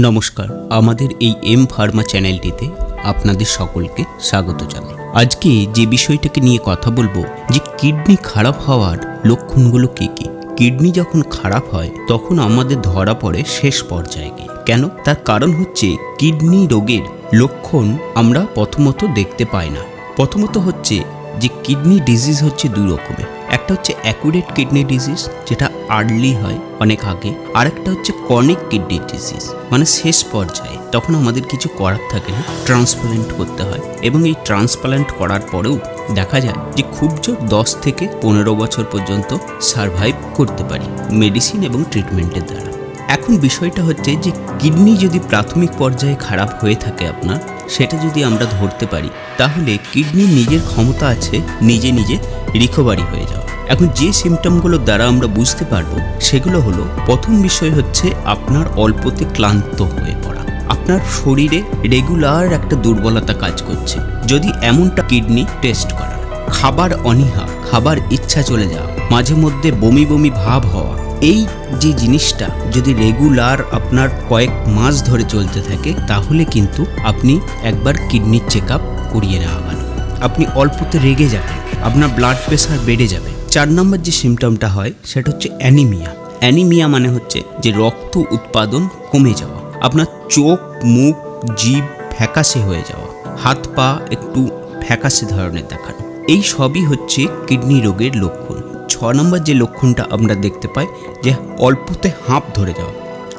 নমস্কার, আমাদের এই এম ফার্মা চ্যানেলটিতে আপনাদের সকলকে স্বাগত জানাই। আজকে যে বিষয়টাকে নিয়ে কথা বলবো যে কিডনি খারাপ হওয়ার লক্ষণগুলো কী কী। কিডনি যখন খারাপ হয় তখন আমাদের ধরা পড়ে শেষ পর্যায়ে গিয়ে। কেন? তার কারণ হচ্ছে কিডনি রোগের লক্ষণ আমরা প্রথমত দেখতে পাই না। প্রথমত হচ্ছে যে কিডনি ডিজিজ হচ্ছে দুই রকমের। একটা হচ্ছে অ্যাকুরেট কিডনি ডিজিজ, যেটা আর্লি হয় অনেক আগে। আর একটা হচ্ছে ক্রনিক কিডনি ডিজিজ, মানে শেষ পর্যায়ে। তখন আমাদের কিছু করার থাকে না, ট্রান্সপ্লান্ট করতে হয়। এবং এই ট্রান্সপ্লান্ট করার পরেও দেখা যায় যে খুব জোর 10 থেকে 15 বছর পর্যন্ত সারভাইভ করতে পারি মেডিসিন এবং ট্রিটমেন্টের দ্বারা। এখন বিষয়টা হচ্ছে যে কিডনি যদি প্রাথমিক পর্যায়ে খারাপ হয়ে থাকে আপনার, সেটা যদি আমরা ধরতে পারি তাহলে কিডনির নিজের ক্ষমতা আছে নিজে নিজে রিকভারি হয়ে যাওয়া। এখন যে সিমটমগুলোর দ্বারা আমরা বুঝতে পারবো সেগুলো হলো, প্রথম বিষয় হচ্ছে আপনার অল্পতে ক্লান্ত হয়ে পড়া। আপনার শরীরে রেগুলার একটা দুর্বলতা কাজ করছে। যদি এমনটা কিডনি টেস্ট করা, খাবার অনীহা, খাবার ইচ্ছা চলে যাওয়া, মাঝে মধ্যে বমি বমি ভাব হওয়া, এই যে জিনিসটা যদি রেগুলার আপনার কয়েক মাস ধরে চলতে থাকে তাহলে কিন্তু আপনি একবার কিডনির চেক আপ করিয়ে নেওয়া ভালো। আপনি অল্পতে রেগে যাবেন, আপনার ব্লাড প্রেশার বেড়ে যাবে। 4 নম্বর যে সিমটমটা হয় সেটা হচ্ছে অ্যানিমিয়া। অ্যানিমিয়া মানে হচ্ছে যে রক্ত উৎপাদন কমে যাওয়া, আপনার চোখ, মুখ, জিভ ফ্যাকাশে হয়ে যাওয়া, হাত পা একটু ফ্যাকাশে ধরনের দেখানো। এই সবই হচ্ছে কিডনি রোগের লক্ষণ। 6 নম্বর যে লক্ষণটা আমরা দেখতে পাই যে অল্পতে হাঁপ ধরে যাওয়া।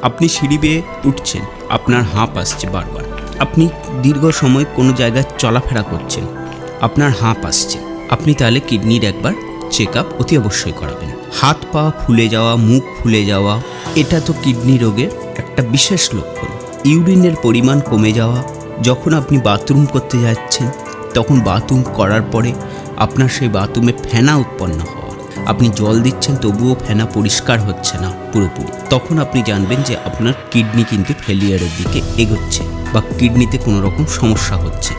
আপনি সিঁড়ি বেয়ে উঠছেন, আপনার হাঁপ আসছে বারবার। আপনি দীর্ঘ সময় কোনো জায়গায় চলাফেরা করছেন, আপনার হাঁপ আসছে। আপনি তাহলে কিডনির একবার চেক আপ অতি অবশ্যই করাবেন। হাত পা ফুলে যাওয়া, মুখ ফুলে যাওয়া, এটা তো কিডনি রোগের একটা বিশেষ লক্ষণ। ইউরিনের পরিমাণ কমে যাওয়া, যখন আপনি বাথরুম করতে যাচ্ছেন তখন বাথরুম করার পরে আপনার সেই বাথরুমে ফেনা উৎপন্ন হওয়া, আপনি জল দিচ্ছেন তবুও ফেনা পরিষ্কার হচ্ছে না পুরোপুরি, তখন আপনি জানবেন যে আপনার কিডনি কিন্তু ফেলিয়ারের দিকে এগোচ্ছে বা কিডনিতে কোনো রকম সমস্যা হচ্ছে।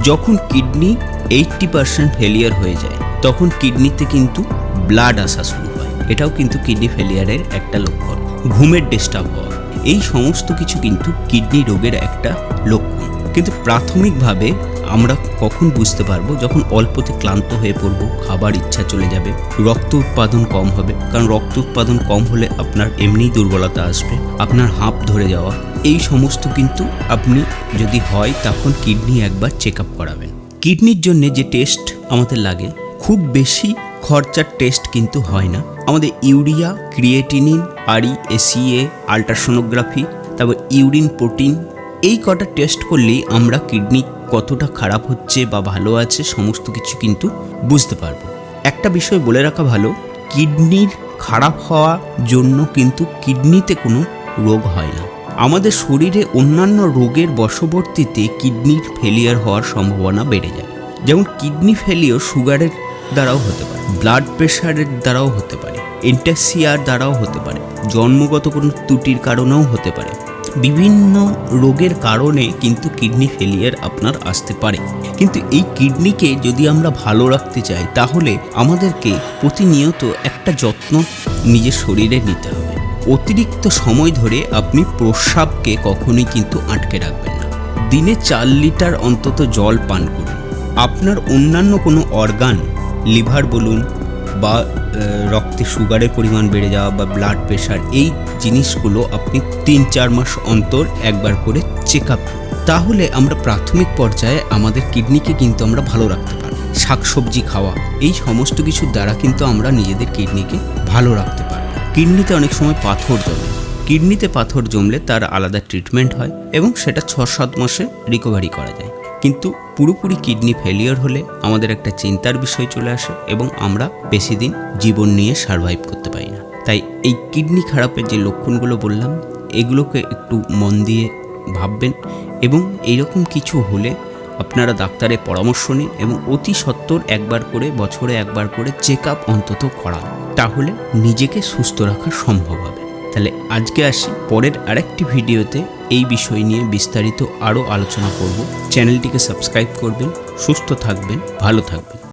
যখন কিডনি 80% ফেলিয়ার হয়ে যায় তখন কিডনিতে কিন্তু ব্লাড আসা শুরু হয়। এটাও কিন্তু কিডনি ফেলিয়ারের একটা লক্ষণ। ঘুমের ডিস্টার্ব হওয়া, এই সমস্ত কিছু কিন্তু কিডনি রোগের একটা লক্ষণ। কিন্তু প্রাথমিকভাবে আমরা কখন বুঝতে পারবো? যখন অল্পতে ক্লান্ত হয়ে পড়বো, খাবার ইচ্ছা চলে যাবে, রক্ত উৎপাদন কম হবে। কারণ রক্ত উৎপাদন কম হলে আপনার এমনিই দুর্বলতা আসবে, আপনার হাঁপ ধরে যাওয়া, এই সমস্ত কিন্তু আপনি যদি হয় তখন কিডনি একবার চেক আপ করাবেন। কিডনির জন্য যে টেস্ট আমাদের লাগে, খুব বেশি খরচার টেস্ট কিন্তু হয় না। আমাদের ইউরিয়া, ক্রিয়েটিনিন, REA, আল্ট্রাসোনোগ্রাফি, তারপর ইউরিন প্রোটিন, এই কটা টেস্ট করলেই আমরা কিডনি কতটা খারাপ হচ্ছে বা ভালো আছে সমস্ত কিছু কিন্তু বুঝতে পারবো। একটা বিষয় বলে রাখা ভালো, কিডনির খারাপ হওয়ার জন্য কিন্তু কিডনিতে কোনো রোগ হয় না। আমাদের শরীরে অন্যান্য রোগের বশবর্তীতে কিডনির ফেলিয়ার হওয়ার সম্ভাবনা বেড়ে যায়। যেমন কিডনি ফেলিয়ার সুগারের দ্বারাও হতে পারে, ব্লাড প্রেশারের দ্বারাও হতে পারে, এন্টাসিয়ার দ্বারাও হতে পারে, জন্মগত কোনো ত্রুটির কারণেও হতে পারে। বিভিন্ন রোগের কারণে কিন্তু কিডনি ফেলিয়ার আপনার আসতে পারে। কিন্তু এই কিডনিকে যদি আমরা ভালো রাখতে চাই তাহলে আমাদেরকে প্রতিনিয়ত একটা যত্ন নিজের শরীরে নিতে হবে। অতিরিক্ত সময় ধরে আপনি প্রস্রাবকে কখনোই কিন্তু আটকে রাখবেন না। দিনে 4 লিটার অন্তত জল পান করুন। আপনার অন্যান্য কোনো অর্গান, লিভার বলুন বা রক্তে সুগারের পরিমাণ বেড়ে যাওয়া বা ব্লাড প্রেশার, এই জিনিসগুলো আপনি 3-4 মাস অন্তর একবার করে চেক আপ করুন। তাহলে আমরা প্রাথমিক পর্যায়ে আমাদের কিডনিকে কিন্তু আমরা ভালো রাখতে পারব। শাকসবজি খাওয়া, এই সমস্ত কিছুর দ্বারা কিন্তু আমরা নিজেদের কিডনিকে ভালো রাখতে পারব। কিডনিতে অনেক সময় পাথর জমে, কিডনিতে পাথর জমলে তার আলাদা ট্রিটমেন্ট হয় এবং সেটা 6-7 মাসে রিকভারি করা যায়। কিন্তু পুরোপুরি কিডনি ফেলিয়ার হলে আমাদের একটা চিন্তার বিষয় চলে আসে এবং আমরা বেশি দিন জীবন নিয়ে সারভাইভ করতে পারি না। তাই এই কিডনি খারাপের যে লক্ষণগুলো বললাম, এগুলোকে একটু মন দিয়ে ভাববেন এবং এইরকম কিছু হলে আপনারা ডাক্তারের পরামর্শ নিন এবং অতি সত্বর একবার করে, বছরে একবার করে চেক আপ অন্তত করান। তাহলে নিজেকে সুস্থ রাখা সম্ভব হবে। তাহলে আজকে আসি, পরের আরেকটি ভিডিওতে এই বিষয় নিয়ে বিস্তারিত আরও আলোচনা করব। চ্যানেলটিকে সাবস্ক্রাইব করবেন। সুস্থ থাকবেন, ভালো থাকবেন।